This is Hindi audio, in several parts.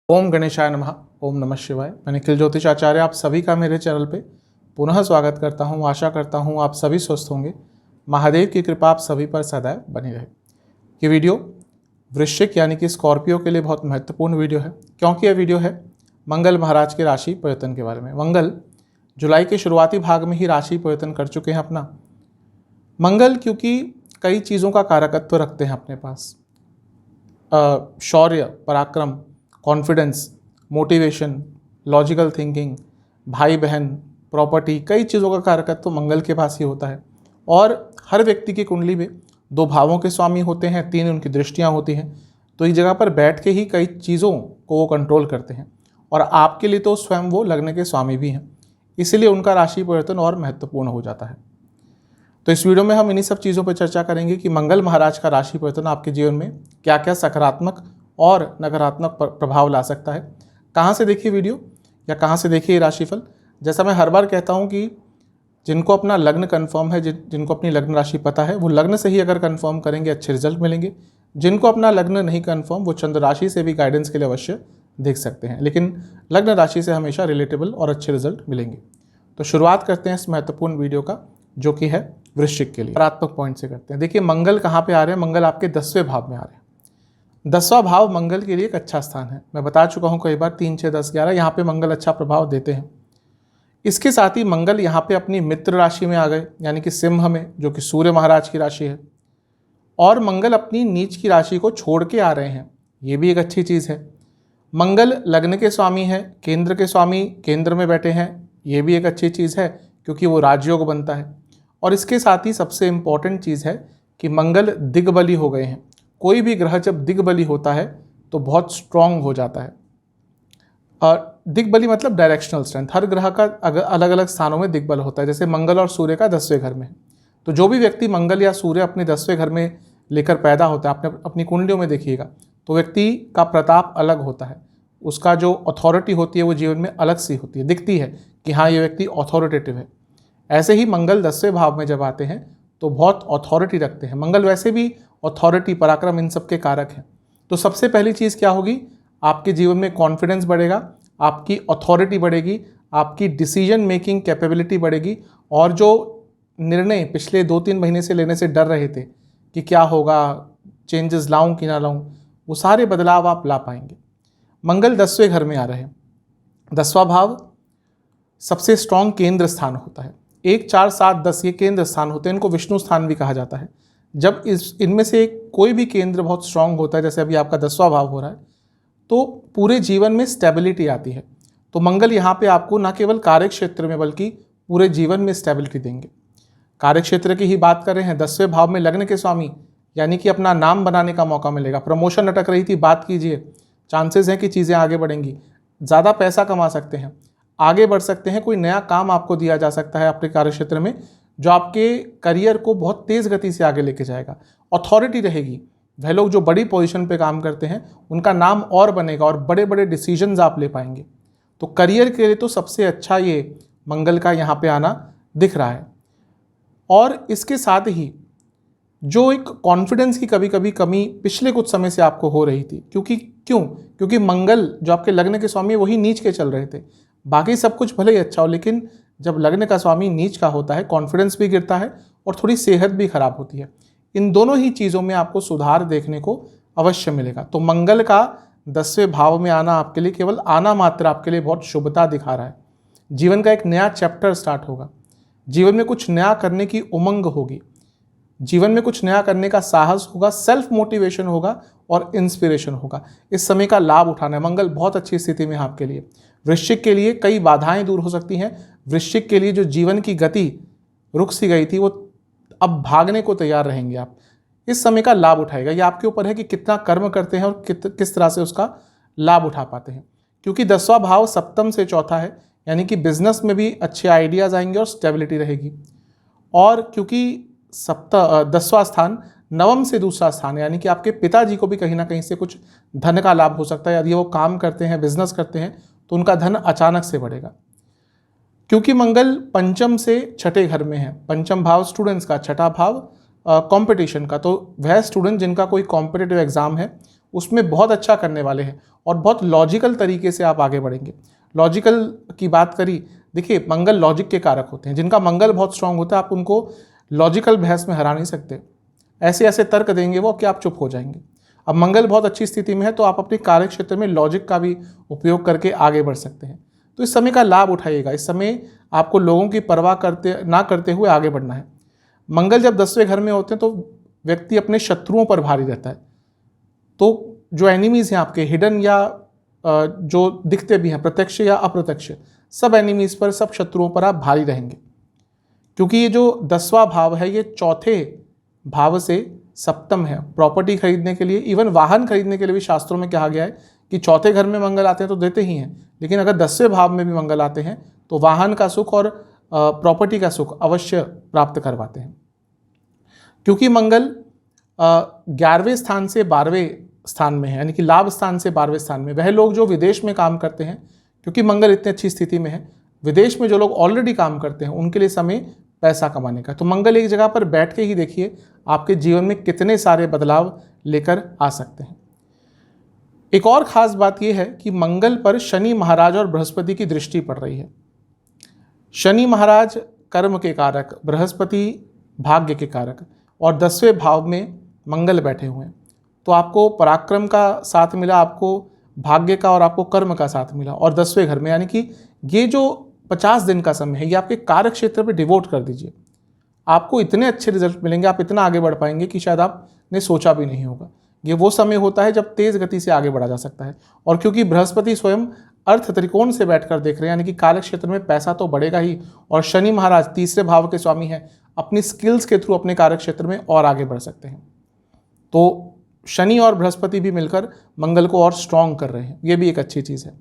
ओम गणेशाय नमः। ओम नमः शिवाय। मैं निखिल ज्योतिषाचार्य आप सभी का मेरे चैनल पे पुनः स्वागत करता हूँ। आशा करता हूँ आप सभी स्वस्थ होंगे। महादेव की कृपा आप सभी पर सदैव बनी रहे। ये वीडियो वृश्चिक यानी कि स्कॉर्पियो के लिए बहुत महत्वपूर्ण वीडियो है, क्योंकि यह वीडियो है मंगल महाराज के राशि परिवर्तन के बारे में। मंगल जुलाई के शुरुआती भाग में ही राशि परिवर्तन कर चुके हैं अपना। मंगल क्योंकि कई चीज़ों का कारकत्व रखते हैं अपने पास, शौर्य, पराक्रम, कॉन्फिडेंस, मोटिवेशन, लॉजिकल थिंकिंग, भाई बहन, प्रॉपर्टी, कई चीज़ों का कारकत्व तो मंगल के पास ही होता है। और हर व्यक्ति की कुंडली में 2 भावों के स्वामी होते हैं, 3 उनकी दृष्टियां होती हैं। तो इस जगह पर बैठ के ही कई चीज़ों को वो कंट्रोल करते हैं। और आपके लिए तो स्वयं वो लग्न के स्वामी भी हैं, इसलिए उनका राशि परिवर्तन और महत्वपूर्ण हो जाता है। तो इस वीडियो में हम इन्हीं सब चीज़ों पर चर्चा करेंगे कि मंगल महाराज का राशि परिवर्तन आपके जीवन में क्या क्या सकारात्मक और नकारात्मक प्रभाव ला सकता है। कहाँ से देखिए वीडियो या कहाँ से देखिए राशिफल। जैसा मैं हर बार कहता हूँ कि जिनको अपना लग्न कंफर्म है, जिनको अपनी लग्न राशि पता है, वो लग्न से ही अगर कंफर्म करेंगे अच्छे रिजल्ट मिलेंगे। जिनको अपना लग्न नहीं कंफर्म, वो चंद्र राशि से भी गाइडेंस के लिए अवश्य देख सकते हैं, लेकिन लग्न राशि से हमेशा रिलेटेबल और अच्छे रिजल्ट मिलेंगे। तो शुरुआत करते हैं इस महत्वपूर्ण वीडियो का, जो कि है वृश्चिक के लिए। सकारात्मक पॉइंट से करते हैं। देखिए मंगल कहाँ पे आ रहे हैं। मंगल आपके 10वें भाव में आ रहे हैं। 10वां भाव मंगल के लिए एक अच्छा स्थान है। मैं बता चुका हूँ कई बार, 3, 6, 10, 11 यहाँ पे मंगल अच्छा प्रभाव देते हैं। इसके साथ ही मंगल यहाँ पे अपनी मित्र राशि में आ गए, यानी कि सिंह में, जो कि सूर्य महाराज की राशि है। और मंगल अपनी नीच की राशि को छोड़ के आ रहे हैं, ये भी एक अच्छी चीज़ है। मंगल लग्न के स्वामी है, केंद्र के स्वामी केंद्र में बैठे हैं, ये भी एक अच्छी चीज़ है, क्योंकि वो राजयोग बनता है। और इसके साथ ही सबसे इम्पॉर्टेंट चीज़ है कि मंगल दिग्बली हो गए हैं। कोई भी ग्रह जब दिग्बली होता है तो बहुत स्ट्रांग हो जाता है। और दिग्बली मतलब डायरेक्शनल स्ट्रेंथ। हर ग्रह का अलग अलग स्थानों में दिग्बल होता है। जैसे मंगल और सूर्य का 10वें घर में है, तो जो भी व्यक्ति मंगल या सूर्य अपने 10वें घर में लेकर पैदा होता है, आपने अपनी कुंडलियों में देखिएगा, तो व्यक्ति का प्रताप अलग होता है। उसका जो अथॉरिटी होती है वो जीवन में अलग सी होती है, दिखती है कि हाँ ये व्यक्ति अथॉरिटेटिव है। ऐसे ही मंगल 10वें भाव में जब आते हैं तो बहुत अथॉरिटी रखते हैं। मंगल वैसे भी अथॉरिटी, पराक्रम, इन सब के कारक हैं। तो सबसे पहली चीज़ क्या होगी, आपके जीवन में कॉन्फिडेंस बढ़ेगा, आपकी अथॉरिटी बढ़ेगी, आपकी डिसीजन मेकिंग कैपेबिलिटी बढ़ेगी। और जो निर्णय पिछले 2-3 महीने से लेने से डर रहे थे कि क्या होगा, चेंजेस लाऊं कि ना लाऊं, वो सारे बदलाव आप ला पाएंगे। मंगल 10वें घर में आ रहे हैं। 10वां भाव सबसे स्ट्रॉन्ग केंद्र स्थान होता है। 1, 4, 7, 10 ये केंद्र स्थान होते हैं, इनको विष्णु स्थान भी कहा जाता है। जब इनमें से कोई भी केंद्र बहुत स्ट्रांग होता है, जैसे अभी आपका 10वां भाव हो रहा है, तो पूरे जीवन में स्टेबिलिटी आती है। तो मंगल यहाँ पे आपको न केवल कार्य क्षेत्र में बल्कि पूरे जीवन में स्टेबिलिटी देंगे। कार्य क्षेत्र की ही बात कर रहे हैं, 10वें भाव में लग्न के स्वामी, यानी कि अपना नाम बनाने का मौका मिलेगा। प्रमोशन अटक रही थी, बात कीजिए, चांसेस हैं कि चीज़ें आगे बढ़ेंगी, ज़्यादा पैसा कमा सकते हैं, आगे बढ़ सकते हैं। कोई नया काम आपको दिया जा सकता है अपने कार्य क्षेत्र में, जो आपके करियर को बहुत तेज़ गति से आगे लेके जाएगा। अथॉरिटी रहेगी। वह लोग जो बड़ी पोजीशन पे काम करते हैं उनका नाम और बनेगा और बड़े बड़े डिसीजंस आप ले पाएंगे। तो करियर के लिए तो सबसे अच्छा ये मंगल का यहाँ पे आना दिख रहा है। और इसके साथ ही जो एक कॉन्फिडेंस की कभी कभी कमी पिछले कुछ समय से आपको हो रही थी, क्योंकि मंगल जो आपके लग्न के स्वामी वही नीच के चल रहे थे। बाकी सब कुछ भले ही अच्छा हो, लेकिन जब लग्न का स्वामी नीच का होता है, कॉन्फिडेंस भी गिरता है और थोड़ी सेहत भी खराब होती है। इन दोनों ही चीज़ों में आपको सुधार देखने को अवश्य मिलेगा। तो मंगल का 10वें भाव में आना आपके लिए, केवल आना मात्र आपके लिए बहुत शुभता दिखा रहा है। जीवन का एक नया चैप्टर स्टार्ट होगा, जीवन में कुछ नया करने की उमंग होगी, जीवन में कुछ नया करने का साहस होगा, सेल्फ मोटिवेशन होगा और इंस्पिरेशन होगा। इस समय का लाभ उठाना है। मंगल बहुत अच्छी स्थिति में है आपके लिए। वृश्चिक के लिए कई बाधाएं दूर हो सकती हैं। वृश्चिक के लिए जो जीवन की गति रुक सी गई थी, वो अब भागने को तैयार रहेंगे आप। इस समय का लाभ उठाएगा। ये आपके ऊपर है कि कितना कर्म करते हैं और किस तरह से उसका लाभ उठा पाते हैं। क्योंकि 10वां भाव सप्तम से चौथा है, यानी कि बिजनेस में भी अच्छे आइडियाज़ आएंगे और स्टेबिलिटी रहेगी। और क्योंकि 10वां स्थान नवम से दूसरा स्थान है, यानी कि आपके पिताजी को भी कहीं ना कहीं से कुछ धन का लाभ हो सकता है। यदि वो काम करते हैं, बिजनेस करते हैं, तो उनका धन अचानक से बढ़ेगा। क्योंकि मंगल पंचम से छठे घर में है। पंचम भाव स्टूडेंट्स का, छठा भाव कंपटीशन का। तो वह स्टूडेंट जिनका कोई कॉम्पिटिटिव एग्जाम है, उसमें बहुत अच्छा करने वाले हैं और बहुत लॉजिकल तरीके से आप आगे बढ़ेंगे। लॉजिकल की बात करी, देखिए मंगल लॉजिक के कारक होते हैं, जिनका मंगल बहुत स्ट्रांग होता है आप उनको लॉजिकल बहस में हरा नहीं सकते, ऐसे ऐसे तर्क देंगे वो कि आप चुप हो जाएंगे। अब मंगल बहुत अच्छी स्थिति में है तो आप अपने कार्य क्षेत्र में लॉजिक का भी उपयोग करके आगे बढ़ सकते हैं। तो इस समय का लाभ उठाइएगा, इस समय आपको लोगों की परवाह करते हुए आगे बढ़ना है। मंगल जब 10वें घर में होते हैं तो व्यक्ति अपने शत्रुओं पर भारी रहता है। तो जो एनिमीज़ हैं आपके हिडन या जो दिखते भी हैं प्रत्यक्ष या अप्रत्यक्ष, सब एनिमीज़ पर, सब शत्रुओं पर आप भारी रहेंगे, क्योंकि ये जो 10वां भाव है ये चौथे भाव से सप्तम है। प्रॉपर्टी खरीदने के लिए, इवन वाहन खरीदने के लिए भी शास्त्रों में कहा गया है कि चौथे घर में मंगल आते हैं तो देते ही हैं, लेकिन अगर 10वें भाव में भी मंगल आते हैं तो वाहन का सुख और प्रॉपर्टी का सुख अवश्य प्राप्त करवाते हैं। क्योंकि मंगल 11वें स्थान से 12वें स्थान में है, यानी कि लाभ स्थान से 12वें स्थान में, वह लोग जो विदेश में काम करते हैं, क्योंकि मंगल इतनी अच्छी स्थिति में है, विदेश में जो लोग ऑलरेडी काम करते हैं उनके लिए समय पैसा कमाने का। तो मंगल एक जगह पर बैठ के ही देखिए आपके जीवन में कितने सारे बदलाव लेकर आ सकते हैं। एक और खास बात यह है कि मंगल पर शनि महाराज और बृहस्पति की दृष्टि पड़ रही है। शनि महाराज कर्म के कारक, बृहस्पति भाग्य के कारक, और 10वें भाव में मंगल बैठे हुए हैं। तो आपको पराक्रम का साथ मिला, आपको भाग्य का और आपको कर्म का साथ मिला, और 10वें घर में, यानी कि ये जो 50 दिन का समय है ये आपके कार्य क्षेत्र पे डिवोट कर दीजिए। आपको इतने अच्छे रिजल्ट मिलेंगे, आप इतना आगे बढ़ पाएंगे कि शायद आपने सोचा भी नहीं होगा। ये वो समय होता है जब तेज गति से आगे बढ़ा जा सकता है। और क्योंकि बृहस्पति स्वयं अर्थ त्रिकोण से बैठकर देख रहे हैं, यानी कि कार्य क्षेत्र में पैसा तो बढ़ेगा ही, और शनि महाराज 3रे भाव के स्वामी हैं, अपनी स्किल्स के थ्रू अपने कार्य क्षेत्र में और आगे बढ़ सकते हैं। तो शनि और बृहस्पति भी मिलकर मंगल को और स्ट्रॉन्ग कर रहे हैं, ये भी एक अच्छी चीज़ है।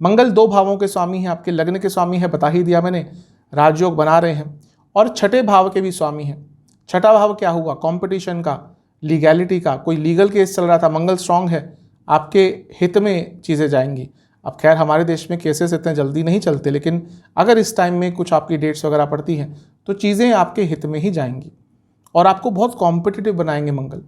मंगल 2 भावों के स्वामी हैं, आपके लग्न के स्वामी है, बता ही दिया मैंने, राजयोग बना रहे हैं, और 6ठे भाव के भी स्वामी हैं। 6ठा भाव क्या हुआ? कंपटीशन का, लीगैलिटी का, कोई लीगल केस चल रहा था, मंगल स्ट्रांग है, आपके हित में चीज़ें जाएंगी। अब खैर हमारे देश में केसेस इतने जल्दी नहीं चलते, लेकिन अगर इस टाइम में कुछ आपकी डेट्स वगैरह पड़ती हैं तो चीज़ें आपके हित में ही जाएंगी और आपको बहुत कॉम्पिटिटिव बनाएंगे मंगल।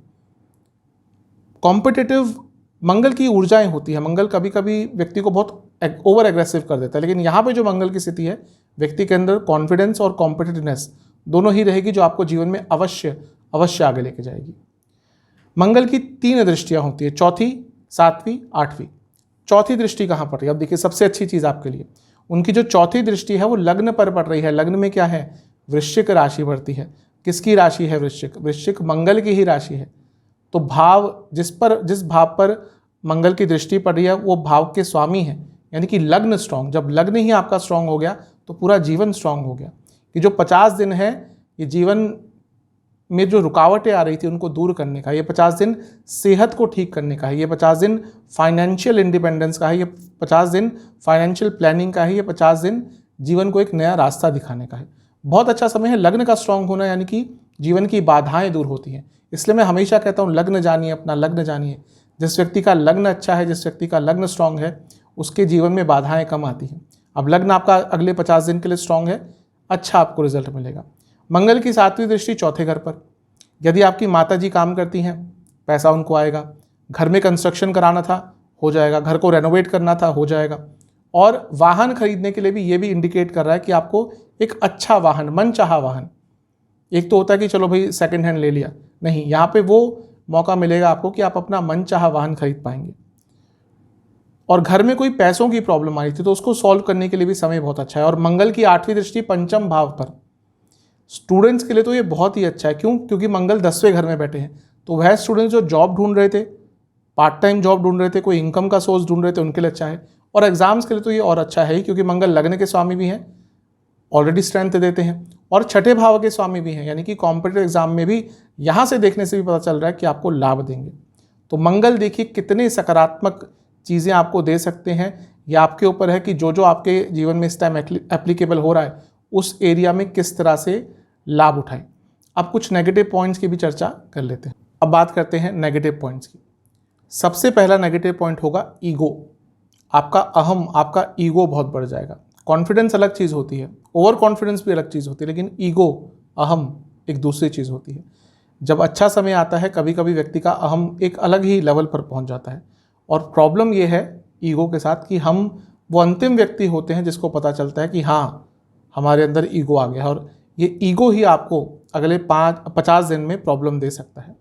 कॉम्पिटिटिव मंगल की ऊर्जाएं होती है। मंगल कभी कभी व्यक्ति को बहुत ओवर एग्रेसिव कर देता है, लेकिन यहाँ पे जो मंगल की स्थिति है, व्यक्ति के अंदर कॉन्फिडेंस और कॉम्पिटिटिवनेस दोनों ही रहेगी, जो आपको जीवन में अवश्य आगे लेके जाएगी। मंगल की 3 दृष्टियाँ होती है, चौथी, 7वीं, 8वीं। चौथी दृष्टि कहाँ पड़ रही है? अब देखिए सबसे अच्छी चीज़ आपके लिए, उनकी जो चौथी दृष्टि है वो लग्न पर पड़ रही है। लग्न में क्या है? वृश्चिक राशि बढ़ती है। किसकी राशि है? वृश्चिक। वृश्चिक मंगल की ही राशि है। तो भाव जिस भाव पर मंगल की दृष्टि पड़ रही है वो भाव के स्वामी है, यानी कि लग्न स्ट्रांग। जब लग्न ही आपका स्ट्रांग हो गया तो पूरा जीवन स्ट्रांग हो गया। कि जो 50 दिन है ये जीवन में जो रुकावटें आ रही थी उनको दूर करने का, ये 50 दिन सेहत को ठीक करने का है, ये 50 दिन फाइनेंशियल इंडिपेंडेंस का है, ये 50 दिन फाइनेंशियल प्लानिंग का है, ये 50 दिन जीवन को एक नया रास्ता दिखाने का है। बहुत अच्छा समय है लग्न का स्ट्रांग होना, यानी कि जीवन की बाधाएं दूर होती हैं। इसलिए मैं हमेशा कहता हूँ लग्न जानिए, अपना लग्न जानिए। जिस व्यक्ति का लग्न अच्छा है, जिस व्यक्ति का लग्न स्ट्रांग है, उसके जीवन में बाधाएं कम आती हैं। अब लग्न आपका अगले 50 दिन के लिए स्ट्रांग है, अच्छा आपको रिजल्ट मिलेगा। मंगल की 7वीं दृष्टि चौथे घर पर। यदि आपकी माता जी काम करती हैं, पैसा उनको आएगा। घर में कंस्ट्रक्शन कराना था, हो जाएगा। घर को रेनोवेट करना था, हो जाएगा। और वाहन खरीदने के लिए भी ये भी इंडिकेट कर रहा है कि आपको एक अच्छा वाहन, मनचाहा वाहन, एक तो होता है कि चलो भाई सेकंड हैंड ले लिया, नहीं, यहाँ पे वो मौका मिलेगा आपको कि आप अपना मनचाहा वाहन खरीद पाएंगे। और घर में कोई पैसों की प्रॉब्लम आई थी तो उसको सॉल्व करने के लिए भी समय बहुत अच्छा है। और मंगल की 8वीं दृष्टि पंचम भाव पर, स्टूडेंट्स के लिए तो ये बहुत ही अच्छा है। क्यों? क्योंकि मंगल 10वें घर में बैठे हैं। तो वह स्टूडेंट्स जो जॉब ढूंढ रहे थे, पार्ट टाइम जॉब ढूंढ रहे थे, कोई इनकम का सोर्स ढूंढ रहे थे, उनके लिए अच्छा है। और एग्जाम्स के लिए तो ये और अच्छा है ही, क्योंकि मंगल लग्न के स्वामी भी हैं, ऑलरेडी स्ट्रेंथ देते हैं, और 6ठे भाव के स्वामी भी हैं, यानी कि कॉम्पिटिटिव एग्जाम में भी यहाँ से देखने से भी पता चल रहा है कि आपको लाभ देंगे। तो मंगल देखिए कितने सकारात्मक चीज़ें आपको दे सकते हैं। यह आपके ऊपर है कि जो जो आपके जीवन में इस टाइम एप्लीकेबल हो रहा है उस एरिया में किस तरह से लाभ उठाएं। अब कुछ नेगेटिव पॉइंट्स की भी चर्चा कर लेते हैं। अब बात करते हैं नेगेटिव पॉइंट्स की। सबसे पहला नेगेटिव पॉइंट होगा ईगो। आपका अहम, आपका ईगो बहुत बढ़ जाएगा। कॉन्फिडेंस अलग चीज़ होती है, ओवर कॉन्फिडेंस भी अलग चीज़ होती है, लेकिन ईगो, अहम एक दूसरी चीज़ होती है। जब अच्छा समय आता है कभी कभी व्यक्ति का अहम एक अलग ही लेवल पर पहुंच जाता है। और प्रॉब्लम ये है ईगो के साथ कि हम वो अंतिम व्यक्ति होते हैं जिसको पता चलता है कि हाँ, हमारे अंदर ईगो आ गया है, और ये ईगो ही आपको अगले 50 दिन में प्रॉब्लम दे सकता है।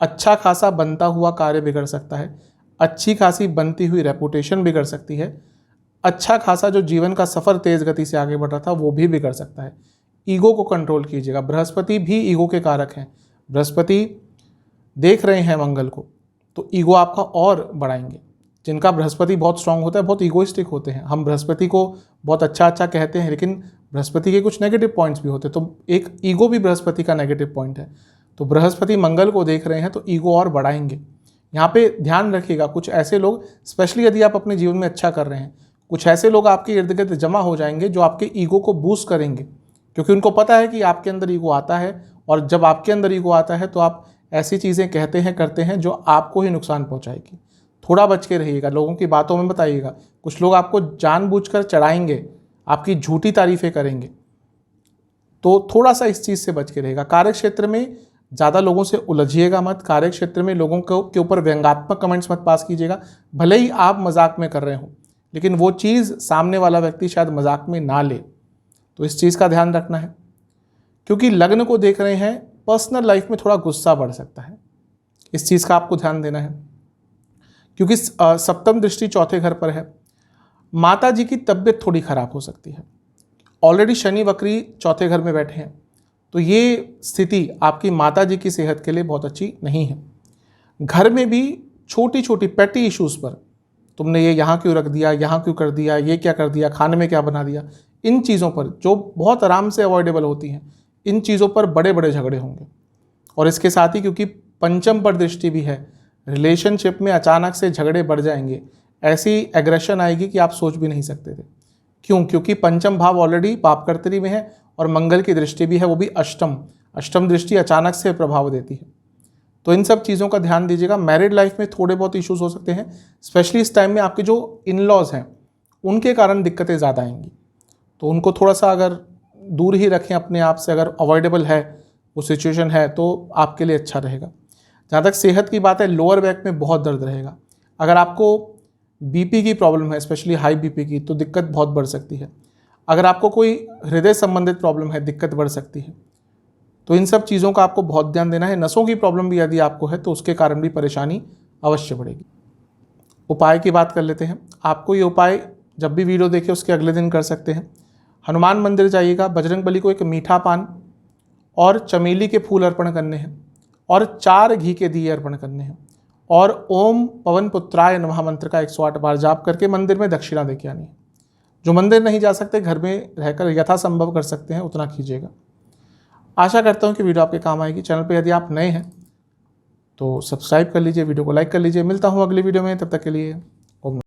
अच्छा खासा बनता हुआ कार्य बिगड़ सकता है, अच्छी खासी बनती हुई रेपुटेशन बिगड़ सकती है, अच्छा खासा जो जीवन का सफ़र तेज़ गति से आगे बढ़ रहा था वो भी बिगड़ सकता है। ईगो को कंट्रोल कीजिएगा। बृहस्पति भी ईगो के कारक हैं। बृहस्पति देख रहे हैं मंगल को, तो ईगो आपका और बढ़ाएंगे। जिनका बृहस्पति बहुत स्ट्रांग होता है बहुत ईगोइस्टिक होते हैं। हम बृहस्पति को बहुत अच्छा कहते हैं, लेकिन बृहस्पति के कुछ नेगेटिव पॉइंट्स भी होते हैं। तो एक ईगो भी बृहस्पति का नेगेटिव पॉइंट है। तो बृहस्पति मंगल को देख रहे हैं तो ईगो और बढ़ाएंगे। यहाँ पे ध्यान रखिएगा, कुछ ऐसे लोग, स्पेशली यदि आप अपने जीवन में अच्छा कर रहे हैं, कुछ ऐसे लोग आपके इर्द गिर्द जमा हो जाएंगे जो आपके ईगो को बूस्ट करेंगे, क्योंकि उनको पता है कि आपके अंदर ईगो आता है। और जब आपके अंदर ईगो आता है तो आप ऐसी चीज़ें कहते हैं, करते हैं जो आपको ही नुकसान पहुंचाएगी। थोड़ा बच के रहिएगा, लोगों की बातों में बताइएगा। कुछ लोग आपको जानबूझकर चढ़ाएंगे, आपकी झूठी तारीफें करेंगे, तो थोड़ा सा इस चीज़ से बच के रहेगा। कार्य क्षेत्र में ज़्यादा लोगों से उलझिएगा मत। कार्य क्षेत्र में लोगों के ऊपर व्यंग्यात्मक कमेंट्स मत पास कीजिएगा। भले ही आप मजाक में कर रहे हो, लेकिन वो चीज़ सामने वाला व्यक्ति शायद मजाक में ना ले, तो इस चीज़ का ध्यान रखना है। क्योंकि लग्न को देख रहे हैं, पर्सनल लाइफ में थोड़ा गुस्सा बढ़ सकता है, इस चीज़ का आपको ध्यान देना है। क्योंकि सप्तम दृष्टि चौथे घर पर है। माता जी की तबीयत थोड़ी खराब हो सकती है। ऑलरेडी शनि वक्री चौथे घर में बैठे हैं, तो ये स्थिति आपकी माता जी की सेहत के लिए बहुत अच्छी नहीं है। घर में भी छोटी छोटी पेटी इश्यूज़ पर, तुमने ये यहाँ क्यों रख दिया, यहाँ क्यों कर दिया, ये क्या कर दिया, खाने में क्या बना दिया, इन चीज़ों पर जो बहुत आराम से अवॉइडेबल होती हैं, इन चीज़ों पर बड़े बड़े झगड़े होंगे। और इसके साथ ही क्योंकि पंचम पर दृष्टि भी है, रिलेशनशिप में अचानक से झगड़े बढ़ जाएंगे। ऐसी एग्रेशन आएगी कि आप सोच भी नहीं सकते थे। क्यों? क्योंकि पंचम भाव ऑलरेडी पापकर्तरी में है और मंगल की दृष्टि भी है, वो भी अष्टम दृष्टि अचानक से प्रभाव देती है। तो इन सब चीज़ों का ध्यान दीजिएगा। मैरिड लाइफ में थोड़े बहुत इश्यूज हो सकते हैं, स्पेशली इस टाइम में आपके जो इन-लॉज हैं उनके कारण दिक्कतें ज़्यादा आएंगी, तो उनको थोड़ा सा अगर दूर ही रखें अपने आप से, अगर अवॉइडेबल है वो सिचुएशन है तो आपके लिए अच्छा रहेगा। जहाँ तक सेहत की बात है, लोअर बैक में बहुत दर्द रहेगा। अगर आपको बीपी की प्रॉब्लम है, स्पेशली हाई बीपी की, तो दिक्कत बहुत बढ़ सकती है। अगर आपको कोई हृदय संबंधित प्रॉब्लम है, दिक्कत बढ़ सकती है। तो इन सब चीज़ों का आपको बहुत ध्यान देना है। नसों की प्रॉब्लम भी यदि आपको है तो उसके कारण भी परेशानी अवश्य बढ़ेगी। उपाय की बात कर लेते हैं। आपको ये उपाय जब भी वीडियो देखें उसके अगले दिन कर सकते हैं। हनुमान मंदिर जाइएगा, बजरंगबली को एक मीठा पान और चमेली के फूल अर्पण करने हैं और 4 घी के दिए अर्पण करने हैं और ओम पवन पुत्राय नमः मंत्र का 108 बार जाप करके मंदिर में दक्षिणा देके आनी है। जो मंदिर नहीं जा सकते, घर में रहकर यथासंभव कर सकते हैं, उतना कीजिएगा। आशा करता हूँ कि वीडियो आपके काम आएगी। चैनल पर यदि आप नए हैं तो सब्सक्राइब कर लीजिए, वीडियो को लाइक कर लीजिए। मिलता हूँ अगली वीडियो में, तब तक के लिए ओम।